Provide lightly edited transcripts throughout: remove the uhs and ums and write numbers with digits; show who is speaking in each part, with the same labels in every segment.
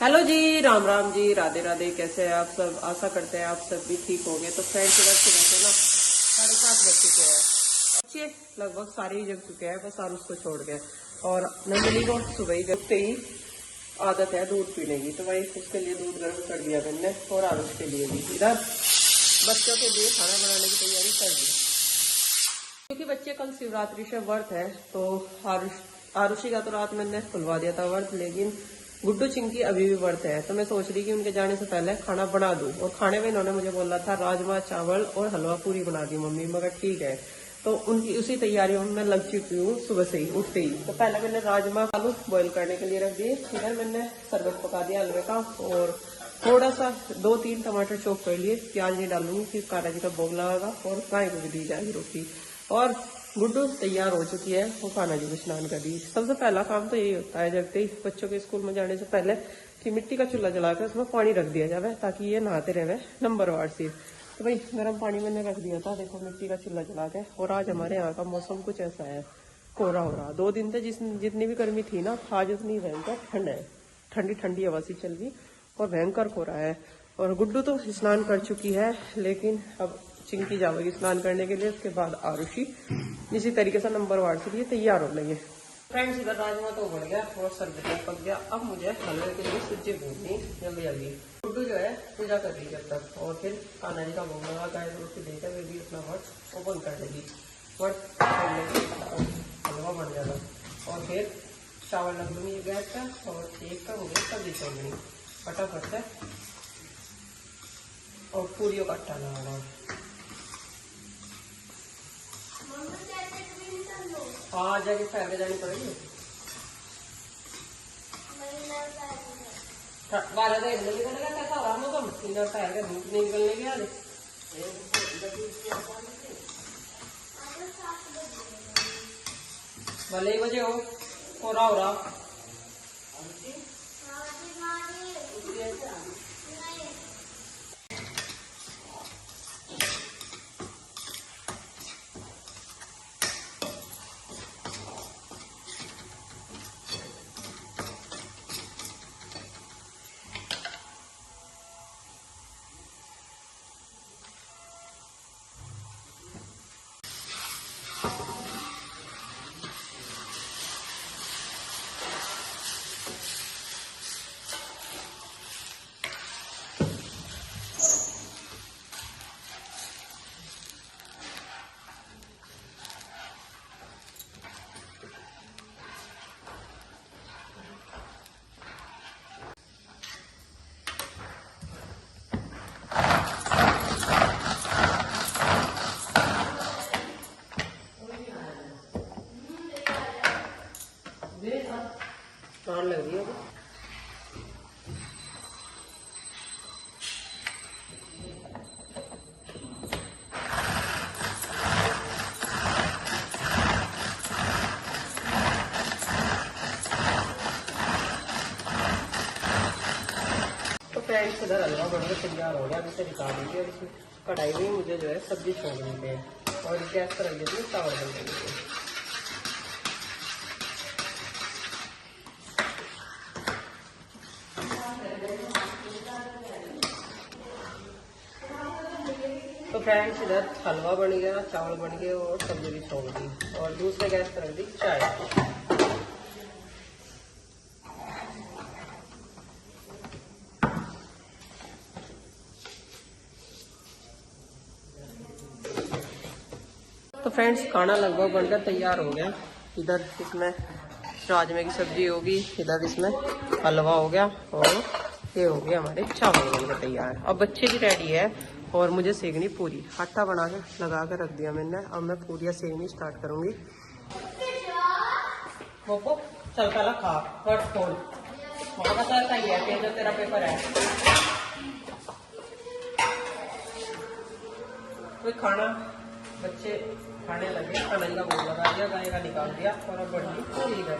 Speaker 1: Hello जी, राम राम जी, राधे राधे। कैसे हैं आप सब? आशा करते हैं आप सब भी ठीक होंगे। तो फ्रेंड्स, इधर सुबह से ना 7:30 बज चुके हैं। बच्चे लगभग सारे ही जग चुके हैं, बस आरुष को छोड़ के। और नंदनी को सुबह ही जगते ही आदत है दूध पीने की, तो वही उसके लिए दूध गर्म कर दिया मैंने और आरुष के लिए भी। इधर बच्चों के लिए खाना बनाने की तैयारी कर दी, क्योंकि बच्चे कल शिवरात्रि से व्रत है। तो आरुषि का तो रात मैंने खुलवा दिया था व्रत, लेकिन गुड्डू चिंकी अभी भी व्रत है। तो मैं सोच रही कि उनके जाने से पहले खाना बना दूं। और खाने में इन्होंने मुझे बोला था राजमा चावल और हलवा पूरी बना दी मम्मी, मगर ठीक है। तो उनकी उसी तैयारियों में मैं लग चुकी हूँ सुबह से ही, उठते ही। तो पहले मैंने राजमा आलू बॉईल करने के लिए रख दिए। इधर मैंने शरबत पका दिया हलवे का, और थोड़ा सा 2-3 टमाटर चॉप कर लिए। प्याज नहीं डालूंगी, फिर काला जी का भोग लगागा और गाय को भी दी जाएगी रोटी। और गुड्डू तैयार हो चुकी है, वो खाना जी को स्नान कर दी। सबसे पहला काम तो यही होता है जगते ही बच्चों के स्कूल में जाने से पहले, कि मिट्टी का चूल्हा जलाकर उसमें पानी रख दिया जाए, ताकि ये नहाते रहे नंबरवार से। तो भाई गर्म पानी मैंने रख दिया था, देखो मिट्टी का चूल्हा जला के। और आज हमारे यहाँ का मौसम कुछ ऐसा है, कोहरा हो रहा। 2 दिन से जितनी भी गर्मी थी ना, आज उतनी भयंकर ठंड है। ठंडी ठंडी हवा सी चल रही और भयंकर कोहरा है। और गुड्डू तो स्नान कर चुकी है, लेकिन अब चिंकी जाएगी स्नान करने के लिए। उसके बाद आरुषि इसी तरीके से नंबर वार्ड के लिए तैयार हो लेंगे। फ्रेंड्स, इधर राजमा तो उबल गया और शरबत पक गया। अब मुझे हलवे के लिए सूजी भूननी जल्दी जल्दी। गुड्डू जो है पूजा कर रही जब तक, और फिर कान्हा जी का भोग लगा गाय रोटी देकर वे भी अपना वर्त ओपन कर लेगी। वर्त हलवा बन जाएगा, और फिर चावल रख दूंगी गैस पर, और एक का मुझे सब्जी छोड़नी फटाफट से, और पूरियों का आटा लगाना। हाँ, जाके फैले जानी पड़ेगी। 12 दिन निकलेगा, कैसा हो रहा मौसम? इधर ठहर के धूप नहीं निकलने की आज। भले ही बजे हो रहा। लग रही है तो फ्रेंड्स, इधर हलवा बनकर तैयार हो गया। इसे निकाल दीजिए। और इसमें कढ़ाई में मुझे जो है सब्जी छोड़ देते हैं, और गैस पर रख देते हैं चावल बन देते। तो फ्रेंड्स, इधर हलवा बन गया, चावल बन गए और सब्जी भी छोड़ दी, और दूसरे गैस पर रख दी चाय। तो फ्रेंड्स, खाना लगभग बनकर तैयार हो गया। इधर इसमें राजमे की सब्जी होगी, इधर इसमें हलवा हो गया, और ये हो गया हमारे चावल बनकर तैयार। अब बच्चे भी रेडी है, और मुझे सेकनी पूरी। आटा बना के लगा कर रख दिया मैंने। अब मैं पूरियाँ सेकनी स्टार्ट करूंगी। मोको चल पहला खा, फट खोल। वहाँ का सर सही है कि जो तेरा पेपर है। कोई खाना बच्चे खाने लगे, खाने का भोग लगा दिया, गाय का निकाल दिया, और अब बढ़ी पूरी गई।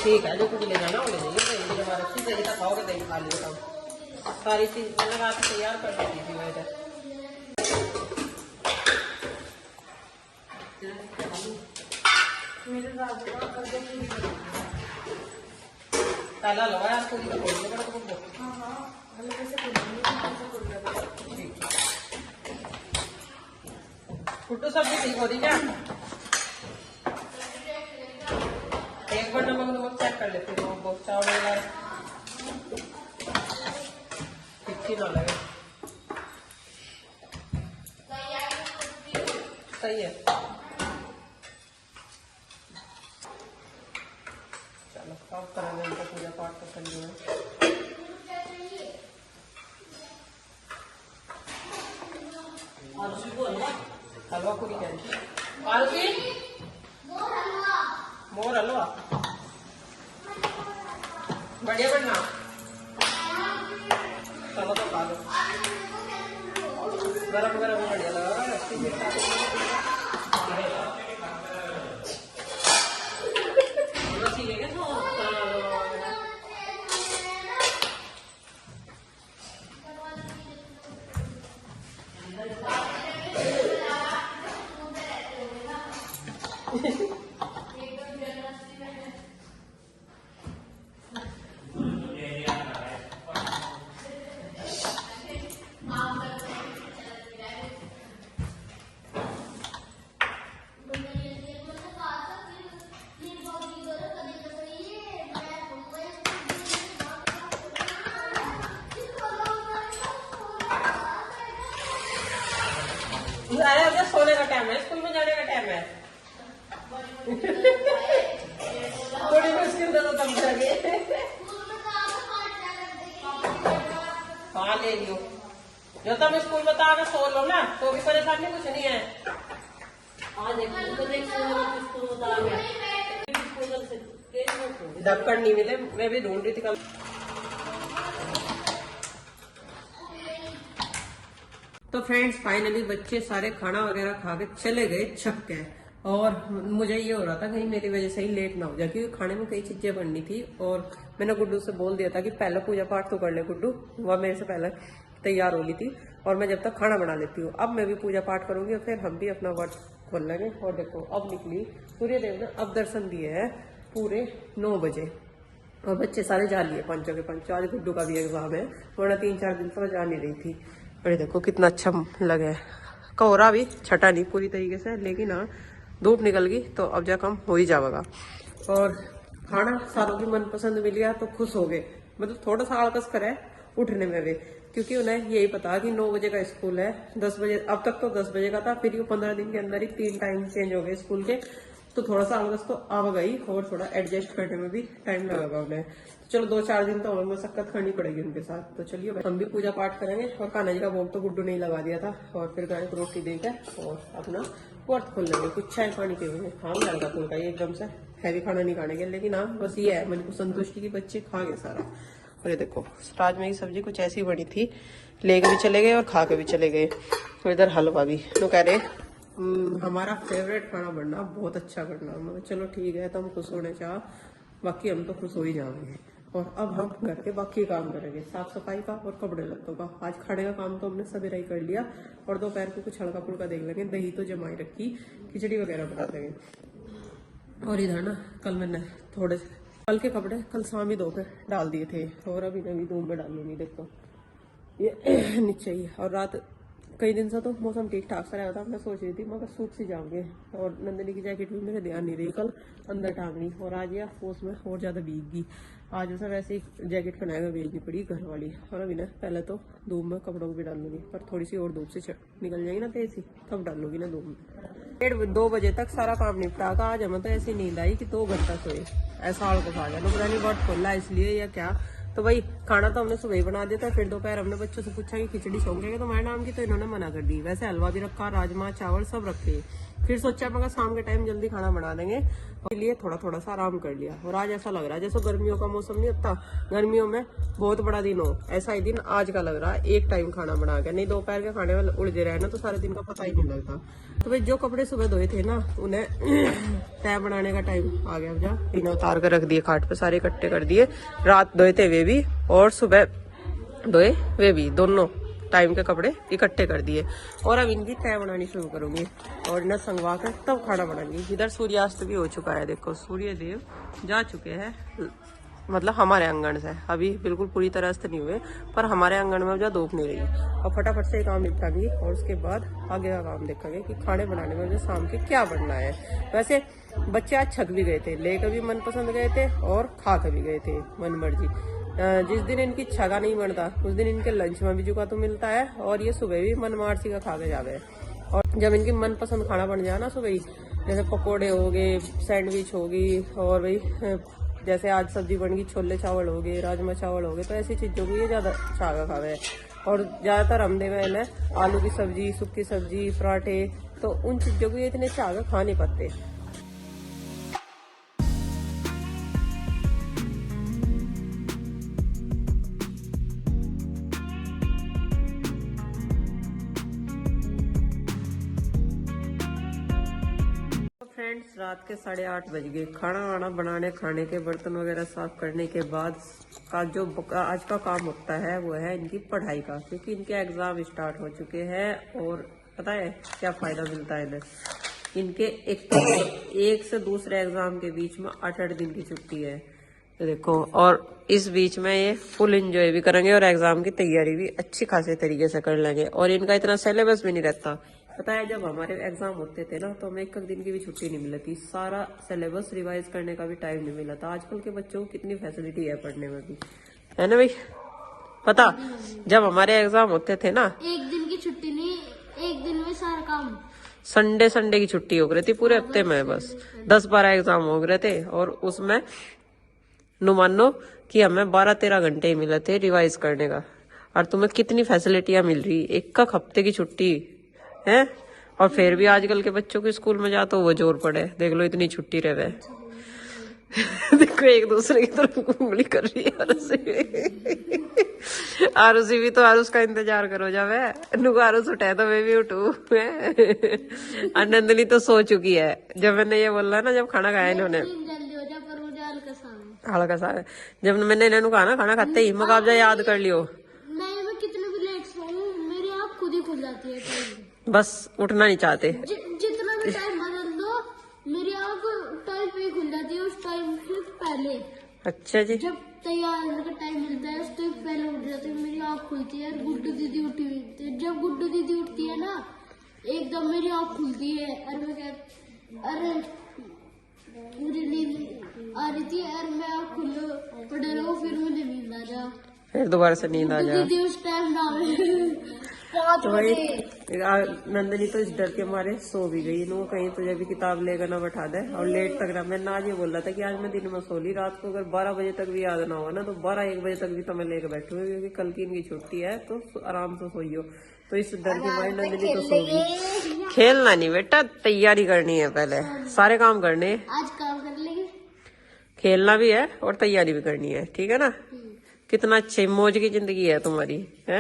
Speaker 1: ठीक है, जो कुछ ले जाना वो ले जाइए। हमारा चीज़ खाओगे दही खा लिया। सारी चीज़ मैंने रात तैयार कर दी थी मैं इधर। ताला लगाया आपको कुट्टू सब्जी ठीक हो रही क्या? एक बार नमक चेक कर लेते हो, बहुत चावल तिखी ना लगे। सही है, चलो अब करेंगे इनका पूजा पाठ तो कर लिया। हलवा पूरी क्या आलू मोर हलवा बढ़िया बनना। चलो तो खा लो, गरम गरम बढ़िया लगा। अरे सोने का टाइम है, स्कूल में जाने का टाइम है। थोड़ी मुश्किल तो तब जागे। हाँ ले लियो, जो तुम स्कूल बता के सो लो ना, तो भी परेशानी कुछ नहीं है। ढक्कन नहीं मिले, मैं भी ढूंढ रही थी कल। तो फ्रेंड्स फाइनली बच्चे सारे खाना वगैरह खा के चले गए छक के, और मुझे ये हो रहा था कहीं मेरी वजह से ही लेट ना हो जाए, क्योंकि खाने में कई चीजें बननी थी। और मैंने गुड्डू से बोल दिया था कि पहले पूजा पाठ तो कर ले गुड्डू, वह मेरे से पहले तैयार हो गई थी, और मैं जब तक खाना बना लेती हूँ। अब मैं भी पूजा पाठ करूंगी और फिर हम भी अपना वर्क खोल लेंगे। और देखो अब निकली सूर्यदेव ने अब दर्शन दिए है पूरे 9 बजे, और बच्चे सारे जा लिए 5 के 5। आज गुड्डू का भी एग्जाम है, वरना 3-4 दिन से जा नहीं रही थी। और देखो कितना अच्छा लगे, कोहरा भी छटा नहीं पूरी तरीके से, लेकिन हाँ धूप निकल गई तो अब जा कम हो ही जाएगा। और खाना सारों की मनपसंद मिल गया तो खुश हो गए, मतलब थोड़ा सा आलकस करे उठने में भी, क्योंकि उन्हें यही पता कि 9 बजे का स्कूल है, 10 बजे अब तक तो 10 बजे का था, फिर 15 दिन के अंदर ही 3 टाइम चेंज हो गए स्कूल के, तो थोड़ा सा आलकस तो आ गई, और थोड़ा एडजस्ट करने में भी टाइम लगेगा उन्हें। चलो 2-4 दिन तो हमें मशक्कत करनी पड़ेगी उनके साथ। तो चलिए हम भी पूजा पाठ करेंगे, और कान्हा जी का भोग तो गुड्डू ने ही लगा दिया था, और फिर गाय को रोटी देकर और अपना व्रत खोल लेंगे, कुछ चाय पानी पिएंगे। हाँ हल्का फुल्का ये एकदम से हैवी खाना नहीं खाने के, लेकिन हाँ बस ये है मेरे को संतुष्टि की बच्चे खा गए सारा। और ये देखो राजमा की सब्जी कुछ ऐसी बनी थी, लेके भी चले गए और खा के भी चले गए। और इधर हलवा भी तो कह रहे हमारा फेवरेट खाना बनना, बहुत अच्छा करना। मैं चलो ठीक है, तो हम खुश होने चाह, बाकी हम तो खुश हो ही जाएंगे। और अब हम घर के बाकी काम करेंगे, साफ सफाई का और कपड़े लत्तों का। आज खाने का काम तो हमने सवेरा ही कर लिया, और दोपहर को कुछ हल्का फुल्का देख लेंगे, दही तो जमाई रखी, खिचड़ी वगैरह बना देंगे। और इधर ना कल मैंने थोड़े कल के कपड़े कल शाम ही धोकर डाल दिए थे, और अभी नवी धूप में डालूंगी। देखो ये नीचे ही, और रात कई दिन से तो मौसम ठीक ठाक सा रहा था, मैं सोच रही थी मगर सूख सी जाऊंगे। और नंदिनी की जैकेट भी मेरे ध्यान नहीं रही कल अंदर टांगनी, और आज या पोस में और ज्यादा भीग गई। आज उसे वैसे ही जैकेट बनाएगा भेजनी पड़ी घर वाली। और अभी ना पहले तो धूप में कपड़ों को भी डाल लूंगी, पर थोड़ी सी और धूप से निकल जाएगी ना तेज सी, तब डाल लूंगी ना धूप में। 1-2 बजे तक सारा काम निपटा का आज हमें तो ऐसी नींद आई कि 2 घंटा सोए, ऐसा हाल को खा गया। नुकरानी बहुत खोला इसलिए या क्या, तो भाई खाना तो हमने सुबह ही बना दिया था। फिर दोपहर हमने बच्चों से पूछा कि खिचड़ी सोंगेंगे तो मैं नाम की, तो इन्होंने मना कर दी। वैसे हलवा भी रखा, राजमा चावल सब रखे। फिर सोचा मगर शाम के टाइम जल्दी खाना बना देंगे, इसलिए थोड़ा सा आराम कर लिया। और आज ऐसा लग रहा है जैसे गर्मियों का मौसम नहीं होता, गर्मियों में बहुत बड़ा दिन हो, ऐसा ही दिन आज का लग रहा है। एक टाइम खाना बना के, नहीं दोपहर के खाने में उलझे रहे ना तो सारे दिन का पता ही नहीं लगता। तो भाई जो कपड़े सुबह धोए थे ना, उन्हें तय बनाने का टाइम आ गया। जा इन्हें उतार कर रख दिए खाट पे, सारे इकट्ठे कर दिए। रात धोए थे वे भी, और सुबह धोए वे भी, दोनों टाइम के कपड़े इकट्ठे कर दिए और अब इनकी चाय बनानी शुरू करूंगी और इन्हें संगवा कर तब खाना बनाऊंगी। इधर सूर्यास्त भी हो चुका है, देखो सूर्य देव जा चुके हैं, मतलब हमारे आंगन से। अभी बिल्कुल पूरी तरह से नहीं हुए पर हमारे आंगन में जो धूप नहीं रही। और फटाफट से काम निपटाऊंगी और उसके बाद आगे का काम देखेंगे कि खाने बनाने में मुझे शाम के क्या बनना है। वैसे बच्चे आज छक भी गए थे, लेकर भी मनपसंद गए थे और खा कर भी गए थे मन मर्जी। जिस दिन इनकी छगा नहीं बनता उस दिन इनके लंच में भी जुका तो मिलता है और ये सुबह भी मन मारसी का खा के जावे। और जब इनकी मनपसंद खाना बन जाए ना सुबह ही, जैसे पकोड़े हो गए, सैंडविच होगी और भाई जैसे आज सब्जी बन गई छोले चावल हो गए, राजमा चावल हो गए, तो ऐसी चीजों को ये ज्यादा छागा खावे। और ज्यादातर हम दे में आलू की सब्जी, सूखी सब्जी, पराठे, तो उन चीजों को ये इतने छागा खा नहीं पाते। फ्रेंड्स रात के 8:30 बज गए। खाना वाना बनाने, खाने के बर्तन वगैरह साफ करने के बाद का जो आज का काम होता है वो है इनकी पढ़ाई का, क्योंकि इनके एग्जाम स्टार्ट हो चुके हैं। और पता है क्या फायदा मिलता है इन्हें, इनके एक से दूसरे एग्जाम के बीच में 8-8 दिन की छुट्टी है, तो देखो। और इस बीच में ये फुल एंजॉय भी करेंगे और एग्जाम की तैयारी भी अच्छी खासे तरीके से कर लेंगे। और इनका इतना सिलेबस भी नहीं रहता। पता है जब हमारे एग्जाम होते थे ना तो हमें एक दिन की भी छुट्टी नहीं मिलती, सारा सिलेबस रिवाइज करने का भी टाइम नहीं मिला था। आजकल के बच्चों को कितनी फैसिलिटी है पढ़ने में भी, है ना भाई। पता जब हमारे एग्जाम होते थे ना,
Speaker 2: एक दिन की छुट्टी नहीं, एक दिन में सारा काम।
Speaker 1: संडे की छुट्टी हो गई थी पूरे हफ्ते में, बस 10-12 एग्जाम हो गए थे और उसमें नु मानो कि हमें 12-13 घंटे ही मिले थे रिवाइज करने का। और तुम्हें कितनी फैसिलिटियां मिल रही, एक हफ्ते की छुट्टी है। और फिर भी आजकल के बच्चों के स्कूल में जा तो वो जोर पड़े, देख लो इतनी छुट्टी रहे। देखो एक दूसरे की तरफ उंगली कर रही है आरुषी भी, तो आरुष का इंतजार करो जब है नुको आरुष उठे तो मैं भी उठू। नंदनी तो सो चुकी है जब मैंने ये बोला ना, जब खाना खाया इन्होंने हल्का सा, जब मैंने इन्होंने कहा ना खाना खाते ही मुकाबला याद कर लियो।
Speaker 2: मैं कितने भी लेट सोऊं मेरी आँख खुद ही खुल जाती है,
Speaker 1: बस उठना नहीं चाहते।
Speaker 2: जितना भी टाइम बदल दो मेरी आँख टाइम पे खुल जाती है, उस टाइम से पहले।
Speaker 1: अच्छा जी,
Speaker 2: जब तैयार होने का टाइम मिलता है उस टाइम पहले उठ जाती है, मेरी आँख खुलती है। गुड्डू दीदी उठी हुई थी, जब गुड्डू दीदी उठती है ना एकदम मेरी आँख खुलती है। और मैं कहती अरे मुझे नींद आ रही थी और मैं आँख खुले पड़े रहूं, फिर मुझे नींद आ जा,
Speaker 1: फिर दोबारा से नींद आ जाए।
Speaker 2: दीदी उस टाइम ना
Speaker 1: तो भाई नंदनी तो इस डर के मारे सो भी गई। इन्हों कहीं तुझे भी किताब लेकर ना बैठा दे और लेट तक ना। मैं आज ये बोल रहा था कि आज मैं दिन में सो ली, रात को अगर 12 बजे तक भी याद ना होगा ना तो 12-1 बजे तक भी तो मैं लेकर बैठूंगी, क्योंकि कल की इनकी छुट्टी है तो आराम से सोइयो। तो इस डर के मारे नंदनी तो सो गई। खेलना नहीं बेटा, तैयारी करनी है, पहले सारे काम करने।
Speaker 2: आज काम कर लेंगे,
Speaker 1: खेलना भी है और तैयारी भी करनी है, ठीक है ना। कितना अच्छी मौज की जिंदगी है तुम्हारी, है।